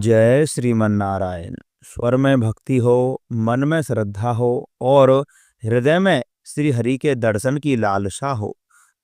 जय श्रीमन नारायण। स्वर में भक्ति हो, मन में श्रद्धा हो और हृदय में श्री हरि के दर्शन की लालसा हो,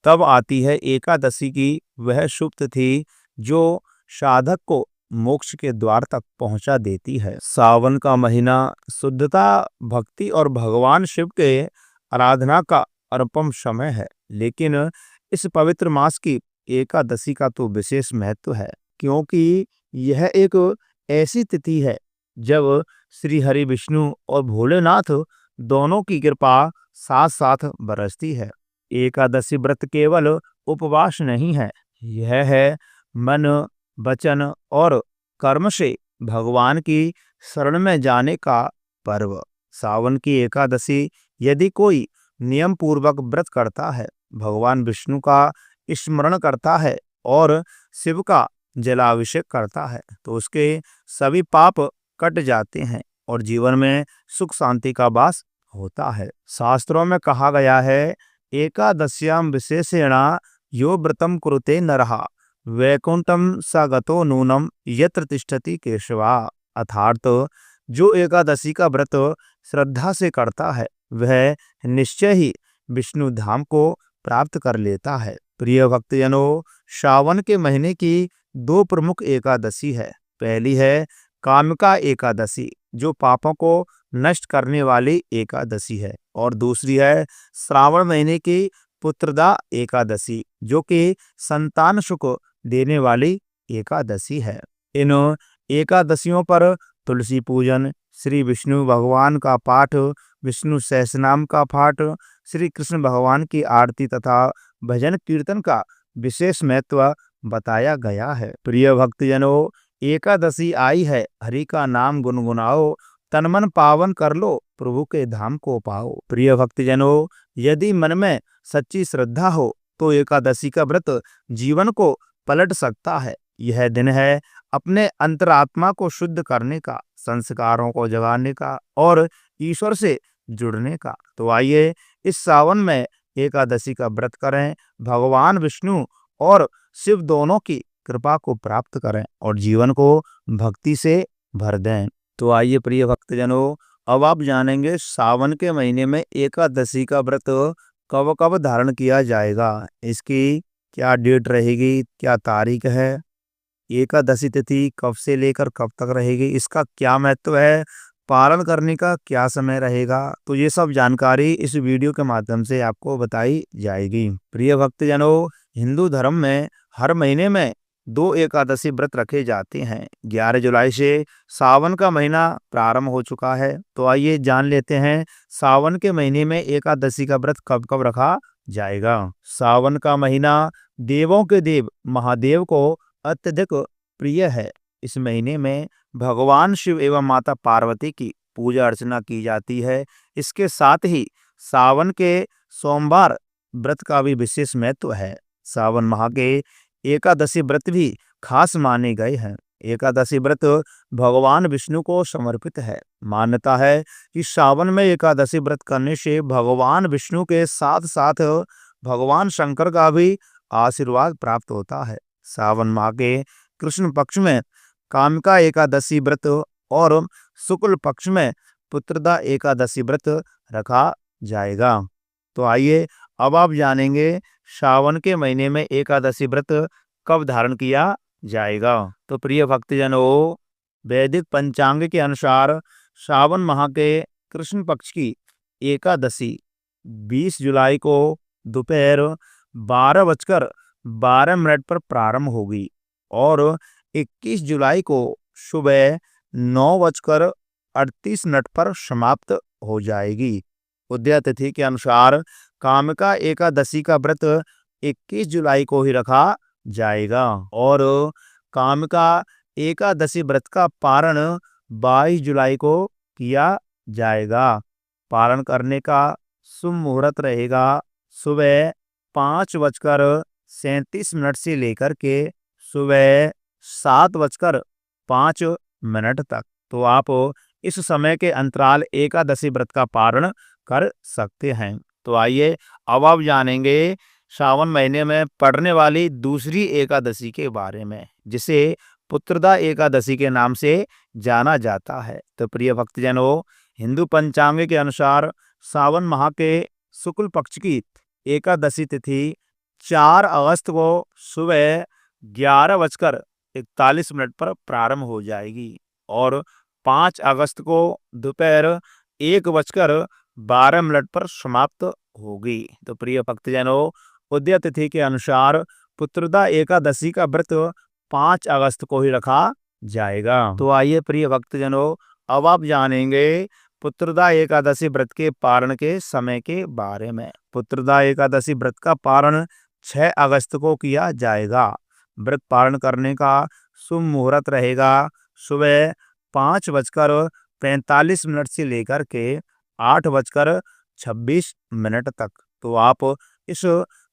तब आती है एकादशी की वह शुभ तिथि जो साधक को मोक्ष के द्वार तक पहुंचा देती है। सावन का महीना शुद्धता, भक्ति और भगवान शिव के आराधना का अनुपम समय है। लेकिन इस पवित्र मास की एकादशी का तो विशेष महत्व है, क्योंकि यह एक ऐसी तिथि है जब श्री हरि विष्णु और भोलेनाथ दोनों की कृपा साथ साथ बरसती है। एकादशी व्रत केवल उपवास नहीं है, यह है मन, वचन और कर्म से भगवान की शरण में जाने का पर्व। सावन की एकादशी यदि कोई नियम पूर्वक व्रत करता है, भगवान विष्णु का स्मरण करता है और शिव का जलाभिषेक करता है, तो उसके सभी पाप कट जाते हैं और जीवन में सुख शांति का वास होता है। शास्त्रों में कहा गया है, एकादश्याम विशेषेण यो व्रतम कुरुते नरः वैकुंठम स गतो नूनम यत्र तिष्ठति केशवा। अर्थात जो एकादशी का व्रत श्रद्धा से करता है, वह निश्चय ही विष्णु धाम को प्राप्त कर लेता है। प्रिय भक्तजनों, श्रावण के महीने की दो प्रमुख एकादशी है। पहली है कामिका एकादशी, जो पापों को नष्ट करने वाली एकादशी है, और दूसरी है श्रावण महीने की पुत्रदा एकादशी, जो कि संतान सुख देने वाली एकादशी है। इन एकादशियों पर तुलसी पूजन, श्री विष्णु भगवान का पाठ, विष्णु सहस्रनाम का पाठ, श्री कृष्ण भगवान की आरती तथा भजन कीर्तन का विशेष महत्व बताया गया है। प्रिय भक्तजनों, एकादशी आई है, हरि का नाम गुनगुनाओ, तन मन पावन कर लो, प्रभु के धाम को पाओ। प्रिय भक्तजनों, यदि मन में सच्ची श्रद्धा हो तो एकादशी का व्रत जीवन को पलट सकता है। यह दिन है अपने अंतरात्मा को शुद्ध करने का, संस्कारों को जगाने का और ईश्वर से जुड़ने का। तो आइए इस सावन में एकादशी का व्रत करें, भगवान विष्णु और शिव दोनों की कृपा को प्राप्त करें और जीवन को भक्ति से भर दें। तो आइए प्रिय भक्तजनों, अब आप जानेंगे सावन के महीने में एकादशी का व्रत कब कब धारण किया जाएगा, इसकी क्या डेट रहेगी, क्या तारीख है, एकादशी तिथि कब से लेकर कब तक रहेगी, इसका क्या महत्व है, पालन करने का क्या समय रहेगा। तो ये सब जानकारी इस वीडियो के माध्यम से आपको बताई जाएगी। प्रिय भक्तजनों, हिंदू धर्म में हर महीने में दो एकादशी व्रत रखे जाते हैं। 11 जुलाई से सावन का महीना प्रारंभ हो चुका है। तो आइए जान लेते हैं सावन के महीने में एकादशी का व्रत कब कब रखा जाएगा। सावन का महीना देवों के देव महादेव को अत्यधिक प्रिय है। इस महीने में भगवान शिव एवं माता पार्वती की पूजा अर्चना की जाती है। इसके साथ ही सावन के सोमवार व्रत का भी विशेष महत्व है। सावन माह के एकादशी व्रत भी खास माने गए हैं। एकादशी व्रत भगवान विष्णु को समर्पित है। मान्यता है कि सावन में एकादशी व्रत करने से भगवान विष्णु के साथ साथ भगवान शंकर का भी आशीर्वाद प्राप्त होता है। सावन माह के कृष्ण पक्ष में कामिका एकादशी व्रत और शुक्ल पक्ष में पुत्रदा एकादशी व्रत रखा जाएगा। तो आइए अब आप जानेंगे सावन के महीने में एकादशी व्रत कब धारण किया जाएगा। तो प्रिय भक्तजनों, वैदिक पंचांग के अनुसार सावन माह के कृष्ण पक्ष की एकादशी 20 जुलाई को दोपहर 12:12 पर प्रारंभ होगी और 21 जुलाई को सुबह 9:38 पर समाप्त हो जाएगी। उदय तिथि के अनुसार कामिका एकादशी का व्रत 21 जुलाई को ही रखा जाएगा और कामिका एकादशी व्रत का पारण 22 जुलाई को किया जाएगा। पारण करने का शुभ मुहूर्त रहेगा सुबह 5:37 से लेकर के सुबह 7:05 तक। तो आप इस समय के अंतराल एकादशी व्रत का पारण कर सकते हैं। तो आइए अब आप जानेंगे सावन महीने में पड़ने वाली दूसरी एकादशी के बारे में, जिसे पुत्रदा एकादशी के नाम से जाना जाता है। तो प्रिय भक्तजनों, हिंदू पंचांग के अनुसार सावन माह के शुक्ल पक्ष की एकादशी तिथि 4 अगस्त को सुबह 11:41 पर प्रारंभ हो जाएगी और 5 अगस्त को दोपहर 1:12 पर समाप्त होगी। तो प्रिय भक्तजनों, उदय तिथि के अनुसार पुत्रदा एकादशी का व्रत 5 अगस्त को ही रखा जाएगा। तो आइए प्रिय भक्तजनों, अब आप जानेंगे पुत्रदा एकादशी व्रत के पारण के समय के बारे में। पुत्रदा एकादशी व्रत का पारण 6 अगस्त को किया जाएगा। व्रत पारण करने का शुभ मुहूर्त रहेगा सुबह 5:45 से लेकर के 8:26 तक। तो आप इस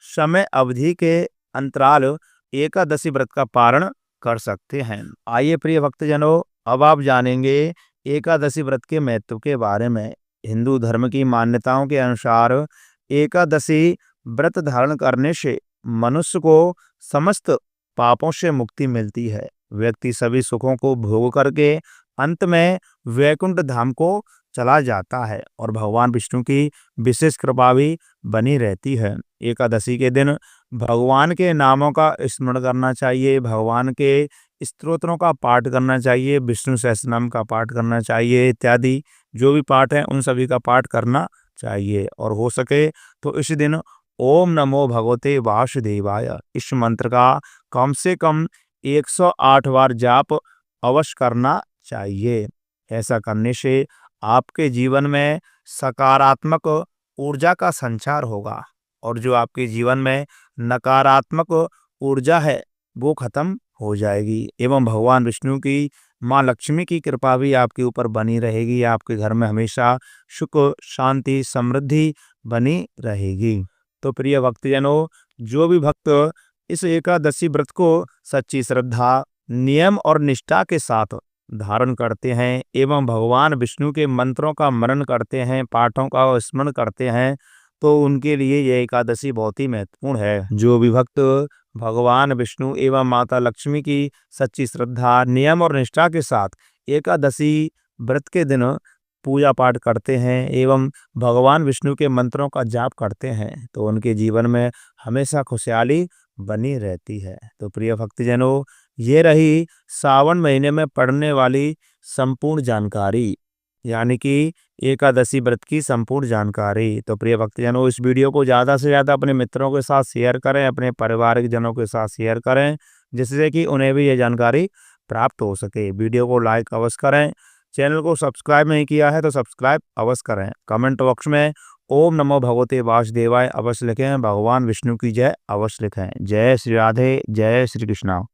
समय अवधि के अंतराल एकादशी व्रत का पारण कर सकते हैं। आइए प्रिय भक्तजनों, अब आप जानेंगे एकादशी व्रत के महत्व के बारे में। हिंदू धर्म की मान्यताओं के अनुसार एकादशी व्रत धारण करने से मनुष्य को समस्त पापों से मुक्ति मिलती है। व्यक्ति सभी सुखों को भोग करके अंत में वैकुंठ धाम को चला जाता है और भगवान विष्णु की विशेष कृपा भी बनी रहती है। एकादशी के दिन भगवान के नामों का स्मरण करना चाहिए, भगवान के स्तोत्रों का पाठ करना चाहिए, विष्णु सहस्रनाम का पाठ करना चाहिए, इत्यादि जो भी पाठ है उन सभी का पाठ करना चाहिए। और हो सके तो इस दिन ओम नमो भगवते वासुदेवाय इस मंत्र का कम से कम 108 बार जाप अवश्य करना चाहिए। ऐसा करने से आपके जीवन में सकारात्मक ऊर्जा का संचार होगा और जो आपके जीवन में नकारात्मक ऊर्जा है वो खत्म हो जाएगी एवं भगवान विष्णु की माँ लक्ष्मी की कृपा भी आपके ऊपर बनी रहेगी। आपके घर में हमेशा सुख, शांति, समृद्धि बनी रहेगी। तो प्रिय भक्तजनों, जो भी भक्त इस एकादशी व्रत को सच्ची श्रद्धा, नियम और निष्ठा के साथ धारण करते हैं एवं भगवान विष्णु के मंत्रों का मनन करते हैं, पाठों का स्मरण करते हैं, तो उनके लिए यह एकादशी बहुत ही महत्वपूर्ण है। जो भी भक्त भगवान विष्णु एवं माता लक्ष्मी की सच्ची श्रद्धा, नियम और निष्ठा के साथ एकादशी व्रत के दिन पूजा पाठ करते हैं एवं भगवान विष्णु के मंत्रों का जाप करते हैं, तो उनके जीवन में हमेशा खुशहाली बनी रहती है। तो प्रिय भक्तजनों, ये रही सावन महीने में पड़ने वाली संपूर्ण जानकारी, यानी कि एकादशी व्रत की संपूर्ण जानकारी। तो प्रिय भक्तजनों, इस वीडियो को ज़्यादा से ज़्यादा अपने मित्रों के साथ शेयर करें, अपने परिवारिक जनों के साथ शेयर करें, जिससे कि उन्हें भी ये जानकारी प्राप्त हो सके। वीडियो को लाइक अवश्य करें, चैनल को सब्सक्राइब नहीं किया है तो सब्सक्राइब अवश्य करें। कमेंट बॉक्स में ओम नमो भगवते वासुदेवाय अवश्य लिखें, भगवान विष्णु की जय अवश्य लिखें। जय श्री राधे, जय श्री कृष्णा।